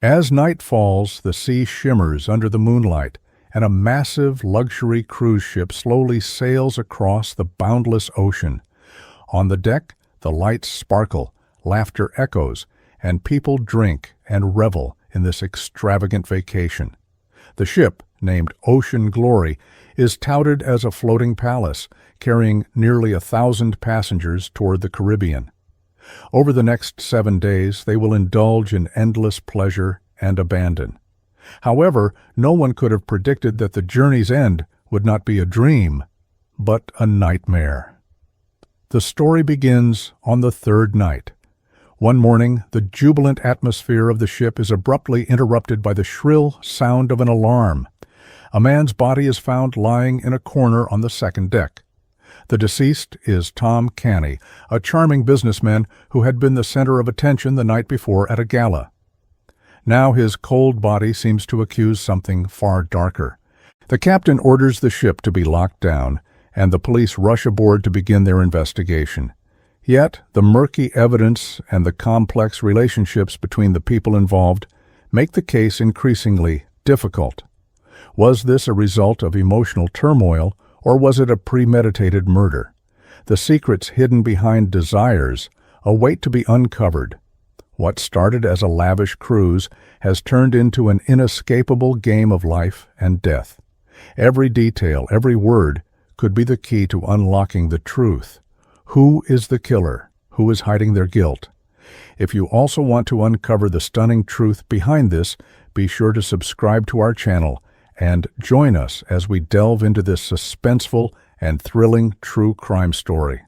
As night falls, the sea shimmers under the moonlight, and a massive luxury cruise ship slowly sails across the boundless ocean. On the deck, the lights sparkle, laughter echoes, and people drink and revel in this extravagant vacation. The ship, named Ocean Glory, is touted as a floating palace, carrying nearly 1,000 passengers toward the Caribbean. Over the next 7 days, they will indulge in endless pleasure and abandon. However, no one could have predicted that the journey's end would not be a dream, but a nightmare. The story begins on the third night. One morning, the jubilant atmosphere of the ship is abruptly interrupted by the shrill sound of an alarm. A man's body is found lying in a corner on the second deck. The deceased is Tom Canny, a charming businessman who had been the center of attention the night before at a gala. Now his cold body seems to accuse something far darker. The captain orders the ship to be locked down, and the police rush aboard to begin their investigation. Yet, the murky evidence and the complex relationships between the people involved make the case increasingly difficult. Was this a result of emotional turmoil, or was it a premeditated murder? The secrets hidden behind desires await to be uncovered. What started as a lavish cruise has turned into an inescapable game of life and death. Every detail, every word, could be the key to unlocking the truth. Who is the killer? Who is hiding their guilt? If you also want to uncover the stunning truth behind this, be sure to subscribe to our channel and join us as we delve into this suspenseful and thrilling true crime story.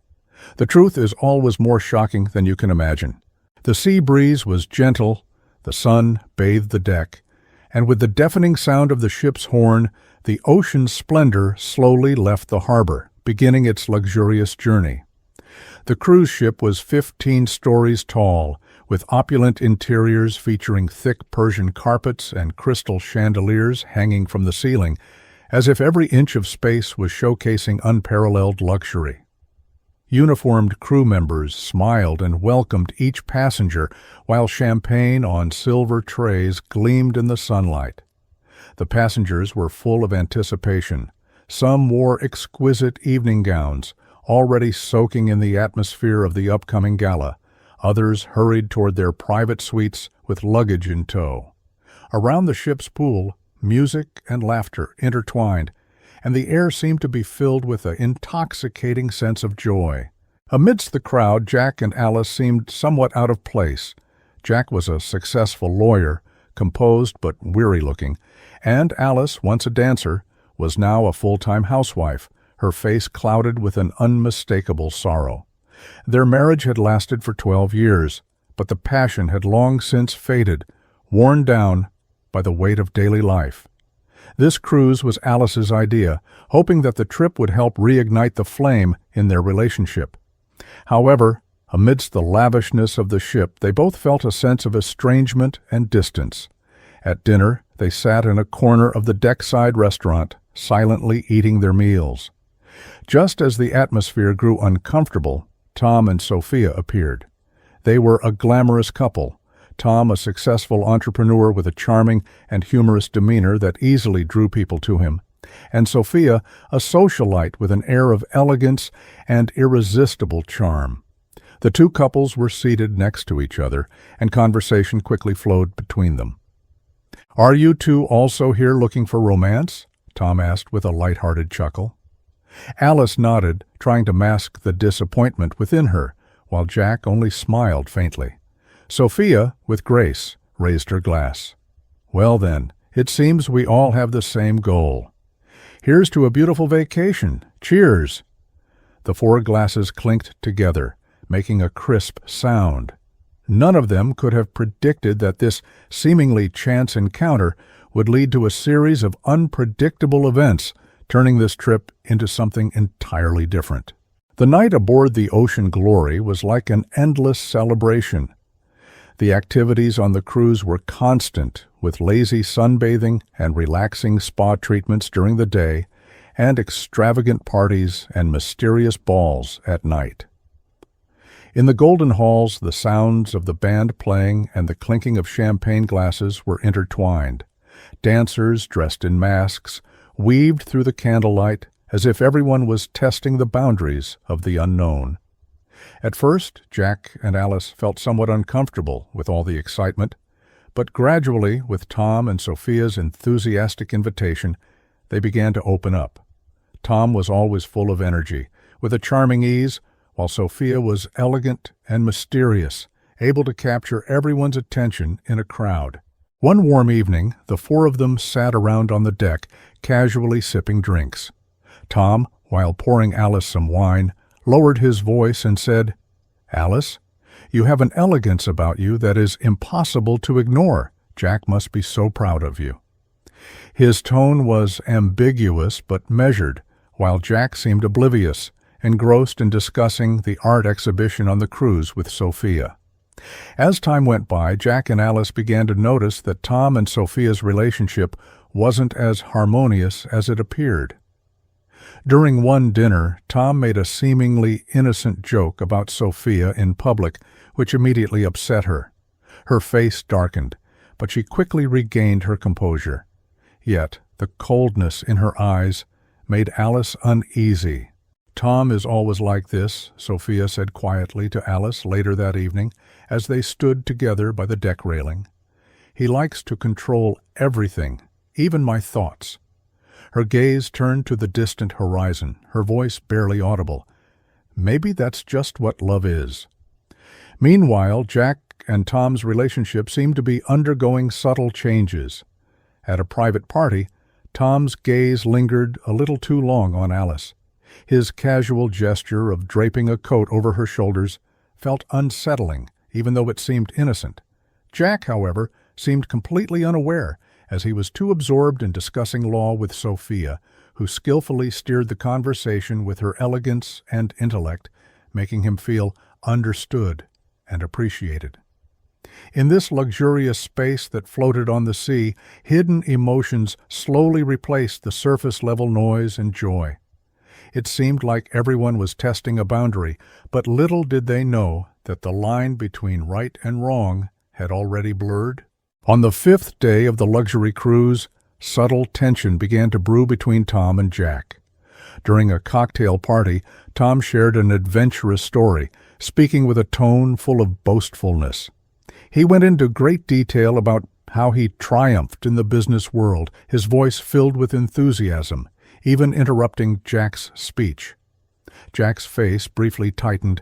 The truth is always more shocking than you can imagine. The sea breeze was gentle, the sun bathed the deck, and with the deafening sound of the ship's horn, the ocean's splendor slowly left the harbor, beginning its luxurious journey. The cruise ship was 15 stories tall, with opulent interiors featuring thick Persian carpets and crystal chandeliers hanging from the ceiling, as if every inch of space was showcasing unparalleled luxury. Uniformed crew members smiled and welcomed each passenger, while champagne on silver trays gleamed in the sunlight. The passengers were full of anticipation. Some wore exquisite evening gowns, already soaking in the atmosphere of the upcoming gala. Others hurried toward their private suites with luggage in tow. Around the ship's pool, music and laughter intertwined, and the air seemed to be filled with an intoxicating sense of joy. Amidst the crowd, Jack and Alice seemed somewhat out of place. Jack was a successful lawyer, composed but weary-looking, and Alice, once a dancer, was now a full-time housewife, her face clouded with an unmistakable sorrow. Their marriage had lasted for 12 years, but the passion had long since faded, worn down by the weight of daily life. This cruise was Alice's idea, hoping that the trip would help reignite the flame in their relationship. However, amidst the lavishness of the ship, they both felt a sense of estrangement and distance. At dinner, they sat in a corner of the deckside restaurant, silently eating their meals. Just as the atmosphere grew uncomfortable, Tom and Sophia appeared. They were a glamorous couple, Tom a successful entrepreneur with a charming and humorous demeanor that easily drew people to him, and Sophia a socialite with an air of elegance and irresistible charm. The two couples were seated next to each other, and conversation quickly flowed between them. "Are you two also here looking for romance?" Tom asked with a light-hearted chuckle. Alice nodded, trying to mask the disappointment within her, while Jack only smiled faintly. Sophia, with grace, raised her glass. "Well then, it seems we all have the same goal. Here's to a beautiful vacation. Cheers!" The 4 glasses clinked together, making a crisp sound. None of them could have predicted that this seemingly chance encounter would lead to a series of unpredictable events, turning this trip into something entirely different. The night aboard the Ocean Glory was like an endless celebration. The activities on the cruise were constant, with lazy sunbathing and relaxing spa treatments during the day, and extravagant parties and mysterious balls at night. In the golden halls, the sounds of the band playing and the clinking of champagne glasses were intertwined. Dancers, dressed in masks, weaved through the candlelight as if everyone was testing the boundaries of the unknown. At first, Jack and Alice felt somewhat uncomfortable with all the excitement, but gradually, with Tom and Sophia's enthusiastic invitation, they began to open up. Tom was always full of energy, with a charming ease, while Sophia was elegant and mysterious, able to capture everyone's attention in a crowd. One warm evening, the four of them sat around on the deck, casually sipping drinks. Tom, while pouring Alice some wine, lowered his voice and said, "Alice, you have an elegance about you that is impossible to ignore. Jack must be so proud of you." His tone was ambiguous but measured, while Jack seemed oblivious, engrossed in discussing the art exhibition on the cruise with Sophia. As time went by, Jack and Alice began to notice that Tom and Sophia's relationship wasn't as harmonious as it appeared. During one dinner, Tom made a seemingly innocent joke about Sophia in public, which immediately upset her. Her face darkened, but she quickly regained her composure. Yet the coldness in her eyes made Alice uneasy. "Tom is always like this," Sophia said quietly to Alice later that evening as they stood together by the deck railing. "He likes to control everything, even my thoughts." Her gaze turned to the distant horizon, her voice barely audible. Maybe that's just what love is. Meanwhile, Jack and Tom's relationship seemed to be undergoing subtle changes. At a private party, Tom's gaze lingered a little too long on Alice. His casual gesture of draping a coat over her shoulders felt unsettling, even though it seemed innocent. Jack, however, seemed completely unaware, as he was too absorbed in discussing law with Sophia, who skillfully steered the conversation with her elegance and intellect, making him feel understood and appreciated. In this luxurious space that floated on the sea, hidden emotions slowly replaced the surface-level noise and joy. It seemed like everyone was testing a boundary, but little did they know that the line between right and wrong had already blurred. On the fifth day of the luxury cruise, subtle tension began to brew between Tom and Jack. During a cocktail party, Tom shared an adventurous story, speaking with a tone full of boastfulness. He went into great detail about how he triumphed in the business world, his voice filled with enthusiasm, even interrupting Jack's speech. Jack's face briefly tightened,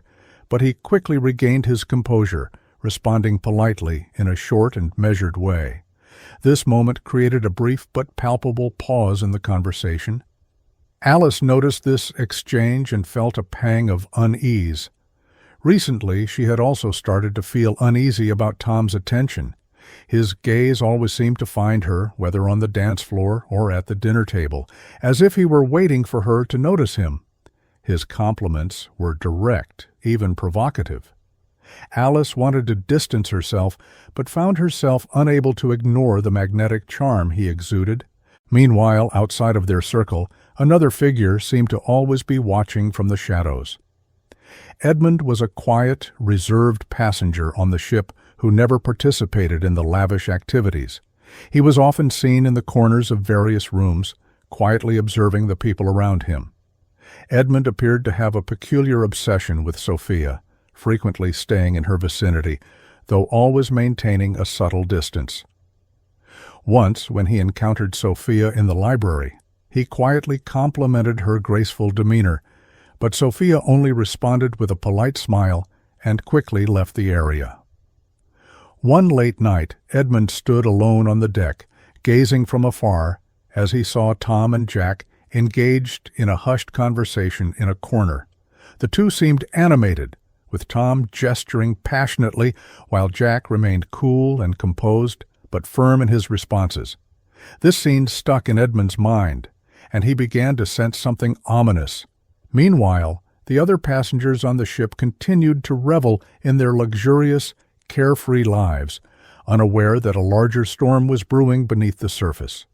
but he quickly regained his composure, responding politely in a short and measured way. This moment created a brief but palpable pause in the conversation. Alice noticed this exchange and felt a pang of unease. Recently, she had also started to feel uneasy about Tom's attention. His gaze always seemed to find her, whether on the dance floor or at the dinner table, as if he were waiting for her to notice him. His compliments were direct, even provocative. Alice wanted to distance herself, but found herself unable to ignore the magnetic charm he exuded. Meanwhile, outside of their circle, another figure seemed to always be watching from the shadows. Edmund was a quiet, reserved passenger on the ship who never participated in the lavish activities. He was often seen in the corners of various rooms, quietly observing the people around him. Edmund appeared to have a peculiar obsession with Sophia, frequently staying in her vicinity, though always maintaining a subtle distance. Once, when he encountered Sophia in the library, he quietly complimented her graceful demeanor, but Sophia only responded with a polite smile and quickly left the area. One late night, Edmund stood alone on the deck, gazing from afar as he saw Tom and Jack engaged in a hushed conversation in a corner. The two seemed animated, with Tom gesturing passionately while Jack remained cool and composed, but firm in his responses. This scene stuck in Edmund's mind, and he began to sense something ominous. Meanwhile, the other passengers on the ship continued to revel in their luxurious, carefree lives, unaware that a larger storm was brewing beneath the surface.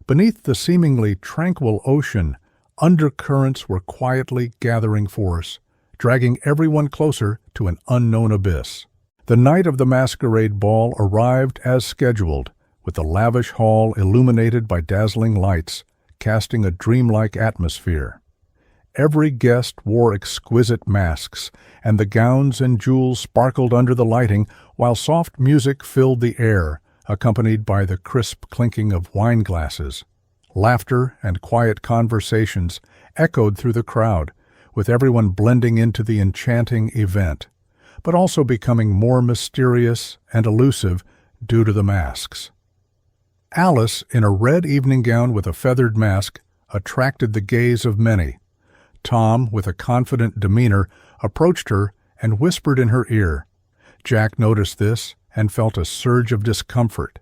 Beneath the seemingly tranquil ocean, undercurrents were quietly gathering force, dragging everyone closer to an unknown abyss. The night of the masquerade ball arrived as scheduled, with the lavish hall illuminated by dazzling lights, casting a dreamlike atmosphere. Every guest wore exquisite masks, and the gowns and jewels sparkled under the lighting, while soft music filled the air, accompanied by the crisp clinking of wine glasses. Laughter and quiet conversations echoed through the crowd, with everyone blending into the enchanting event, but also becoming more mysterious and elusive due to the masks. Alice, in a red evening gown with a feathered mask, attracted the gaze of many. Tom, with a confident demeanor, approached her and whispered in her ear. Jack noticed this and felt a surge of discomfort.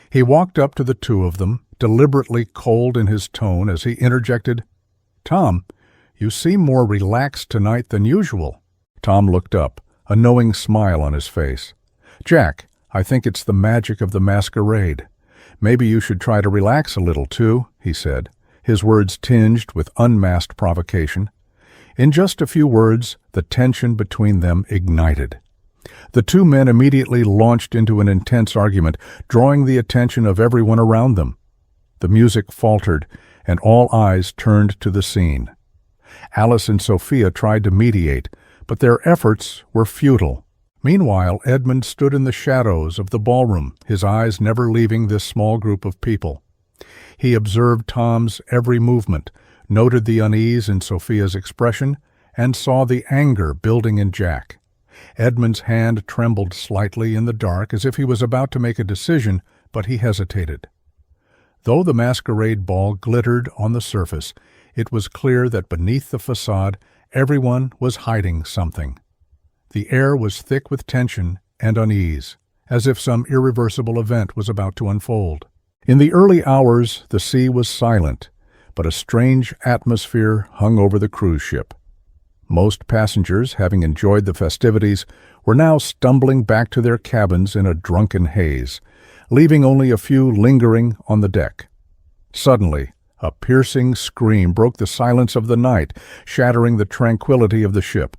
He walked up to the two of them, deliberately cold in his tone as he interjected, "Tom, you seem more relaxed tonight than usual." Tom looked up, a knowing smile on his face. "Jack, I think it's the magic of the masquerade. Maybe you should try to relax a little too," he said, his words tinged with unmasked provocation. In just a few words, the tension between them ignited. The two men immediately launched into an intense argument, drawing the attention of everyone around them. The music faltered, and all eyes turned to the scene. Alice and Sophia tried to mediate, but their efforts were futile. Meanwhile, Edmund stood in the shadows of the ballroom, his eyes never leaving this small group of people. He observed Tom's every movement, noted the unease in Sophia's expression, and saw the anger building in Jack. Edmund's hand trembled slightly in the dark as if he was about to make a decision, but he hesitated. Though the masquerade ball glittered on the surface, it was clear that beneath the facade everyone was hiding something. The air was thick with tension and unease, as if some irreversible event was about to unfold. In the early hours, the sea was silent, but a strange atmosphere hung over the cruise ship. Most passengers, having enjoyed the festivities, were now stumbling back to their cabins in a drunken haze, leaving only a few lingering on the deck. Suddenly, a piercing scream broke the silence of the night, shattering the tranquility of the ship.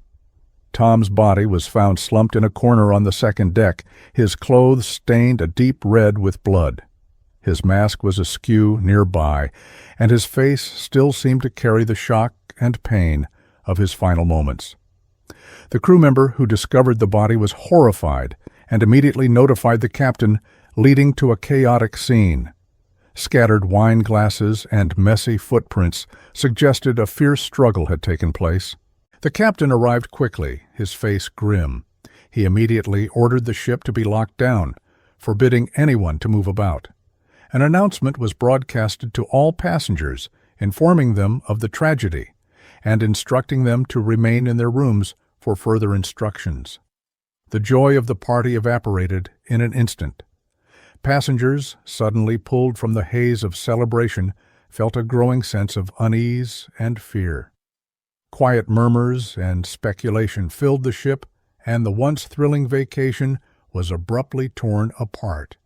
Tom's body was found slumped in a corner on the second deck, his clothes stained a deep red with blood. His mask was askew nearby, and his face still seemed to carry the shock and pain of his final moments. The crew member who discovered the body was horrified and immediately notified the captain, leading to a chaotic scene. Scattered wine glasses and messy footprints suggested a fierce struggle had taken place. The captain arrived quickly, his face grim. He immediately ordered the ship to be locked down, forbidding anyone to move about. An announcement was broadcasted to all passengers, informing them of the tragedy and instructing them to remain in their rooms for further instructions. The joy of the party evaporated in an instant. Passengers, suddenly pulled from the haze of celebration, felt a growing sense of unease and fear. Quiet murmurs and speculation filled the ship, and the once thrilling vacation was abruptly torn apart.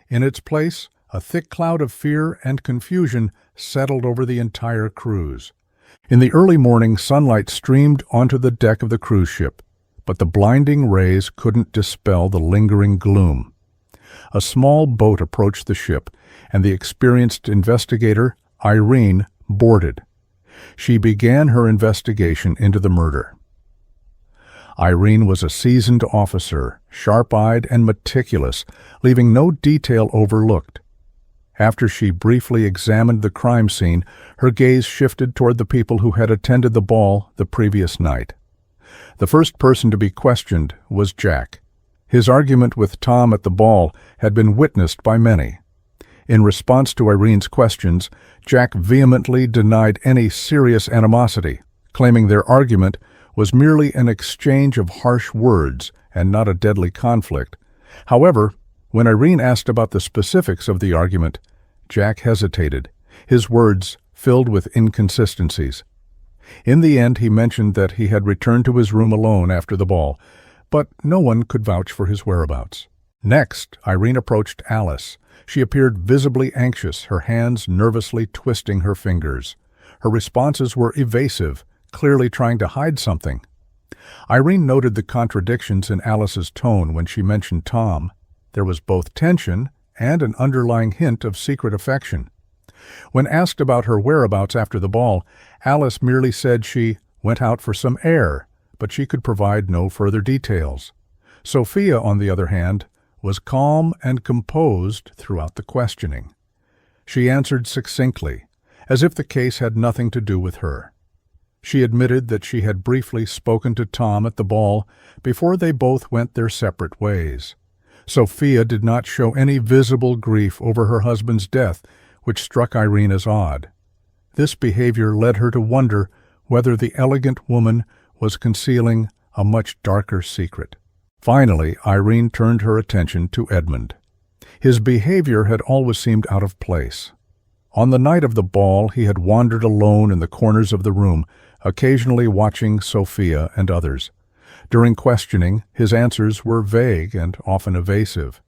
In its place, a thick cloud of fear and confusion settled over the entire cruise. In the early morning, sunlight streamed onto the deck of the cruise ship, but the blinding rays couldn't dispel the lingering gloom. A small boat approached the ship, and the experienced investigator, Irene, boarded. She began her investigation into the murder. Irene was a seasoned officer, sharp-eyed and meticulous, leaving no detail overlooked. After she briefly examined the crime scene, her gaze shifted toward the people who had attended the ball the previous night. The first person to be questioned was Jack. His argument with Tom at the ball had been witnessed by many. In response to Irene's questions, Jack vehemently denied any serious animosity, claiming their argument was merely an exchange of harsh words and not a deadly conflict. However, when Irene asked about the specifics of the argument, Jack hesitated, his words filled with inconsistencies. In the end, he mentioned that he had returned to his room alone after the ball, but no one could vouch for his whereabouts. Next, Irene approached Alice. She appeared visibly anxious, her hands nervously twisting her fingers. Her responses were evasive, clearly trying to hide something. Irene noted the contradictions in Alice's tone when she mentioned Tom. There was both tension and an underlying hint of secret affection. When asked about her whereabouts after the ball, Alice merely said she went out for some air, but she could provide no further details. Sophia, on the other hand, was calm and composed throughout the questioning. She answered succinctly, as if the case had nothing to do with her. She admitted that she had briefly spoken to Tom at the ball before they both went their separate ways. Sophia did not show any visible grief over her husband's death, which struck Irene as odd. This behavior led her to wonder whether the elegant woman was concealing a much darker secret. Finally, Irene turned her attention to Edmund. His behavior had always seemed out of place. On the night of the ball, he had wandered alone in the corners of the room, occasionally watching Sophia and others. During questioning, his answers were vague and often evasive.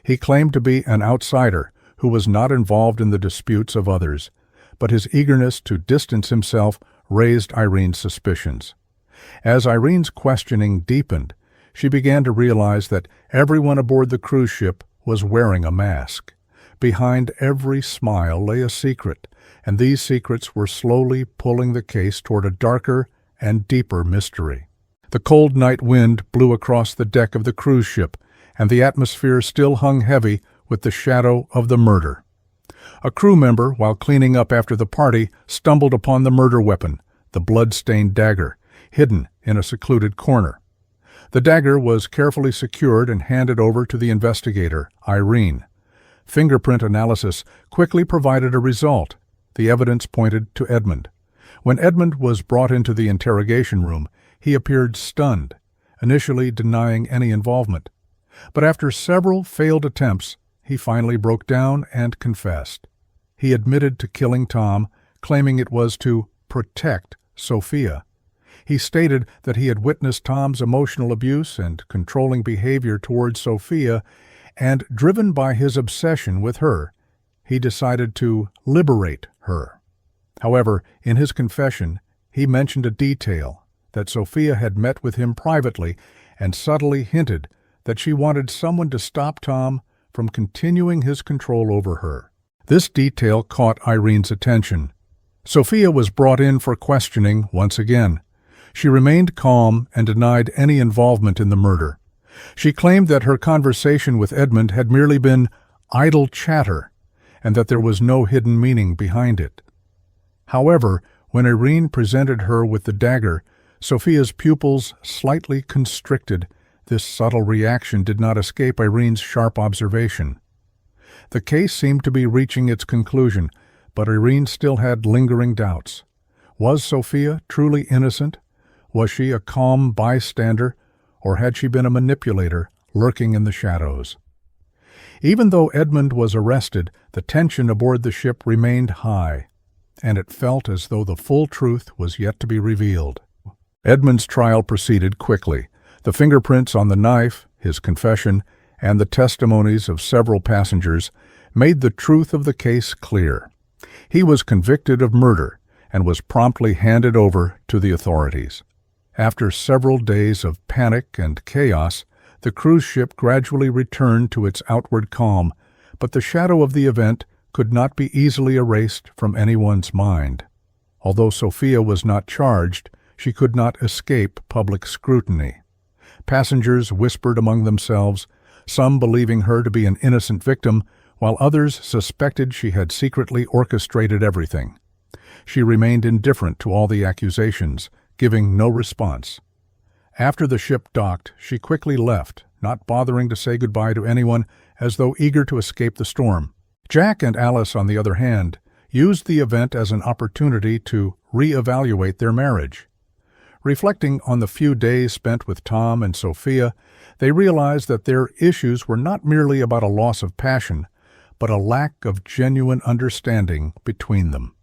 He claimed to be an outsider who was not involved in the disputes of others, but his eagerness to distance himself raised Irene's suspicions. As Irene's questioning deepened, she began to realize that everyone aboard the cruise ship was wearing a mask. Behind every smile lay a secret, and these secrets were slowly pulling the case toward a darker and deeper mystery. The cold night wind blew across the deck of the cruise ship, and the atmosphere still hung heavy with the shadow of the murder. A crew member, while cleaning up after the party, stumbled upon the murder weapon, the blood-stained dagger, hidden in a secluded corner. The dagger was carefully secured and handed over to the investigator, Irene. Fingerprint analysis quickly provided a result. The evidence pointed to Edmund. When Edmund was brought into the interrogation room, he appeared stunned, initially denying any involvement. But after several failed attempts, he finally broke down and confessed. He admitted to killing Tom, claiming it was to protect Sophia. He stated that he had witnessed Tom's emotional abuse and controlling behavior towards Sophia, and driven by his obsession with her, he decided to liberate her. However, in his confession, he mentioned a detail, that Sophia had met with him privately and subtly hinted that she wanted someone to stop Tom from continuing his control over her. This detail caught Irene's attention. Sophia was brought in for questioning once again. She remained calm and denied any involvement in the murder. She claimed that her conversation with Edmund had merely been idle chatter, and that there was no hidden meaning behind it. However, when Irene presented her with the dagger, Sophia's pupils slightly constricted. This subtle reaction did not escape Irene's sharp observation. The case seemed to be reaching its conclusion, but Irene still had lingering doubts. Was Sophia truly innocent? Was she a calm bystander, or had she been a manipulator lurking in the shadows? Even though Edmund was arrested, the tension aboard the ship remained high, and it felt as though the full truth was yet to be revealed. Edmund's trial proceeded quickly. The fingerprints on the knife, his confession, and the testimonies of several passengers made the truth of the case clear. He was convicted of murder and was promptly handed over to the authorities. After several days of panic and chaos, the cruise ship gradually returned to its outward calm, but the shadow of the event could not be easily erased from anyone's mind. Although Sophia was not charged, she could not escape public scrutiny. Passengers whispered among themselves, some believing her to be an innocent victim, while others suspected she had secretly orchestrated everything. She remained indifferent to all the accusations, giving no response. After the ship docked, she quickly left, not bothering to say goodbye to anyone, as though eager to escape the storm. Jack and Alice, on the other hand, used the event as an opportunity to reevaluate their marriage. Reflecting on the few days spent with Tom and Sophia, they realized that their issues were not merely about a loss of passion, but a lack of genuine understanding between them.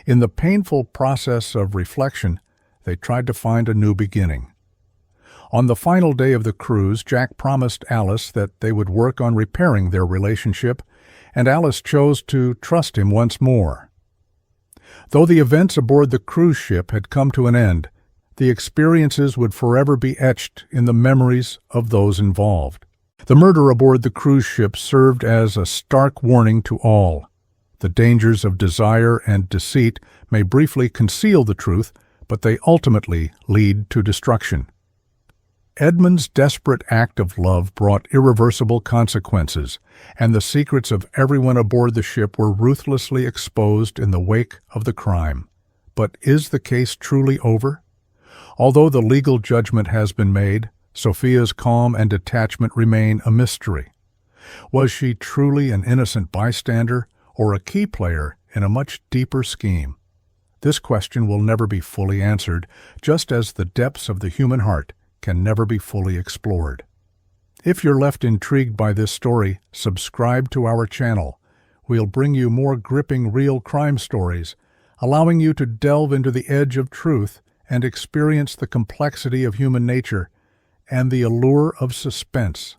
In the painful process of reflection, they tried to find a new beginning. On the final day of the cruise, Jack promised Alice that they would work on repairing their relationship, and Alice chose to trust him once more. Though the events aboard the cruise ship had come to an end, the experiences would forever be etched in the memories of those involved. The murder aboard the cruise ship served as a stark warning to all. The dangers of desire and deceit may briefly conceal the truth, but they ultimately lead to destruction. Edmund's desperate act of love brought irreversible consequences, and the secrets of everyone aboard the ship were ruthlessly exposed in the wake of the crime. But is the case truly over? Although the legal judgment has been made, Sophia's calm and detachment remain a mystery. Was she truly an innocent bystander or a key player in a much deeper scheme? This question will never be fully answered, just as the depths of the human heart can never be fully explored. If you're left intrigued by this story, subscribe to our channel. We'll bring you more gripping real crime stories, allowing you to delve into the edge of truth and experience the complexity of human nature and the allure of suspense.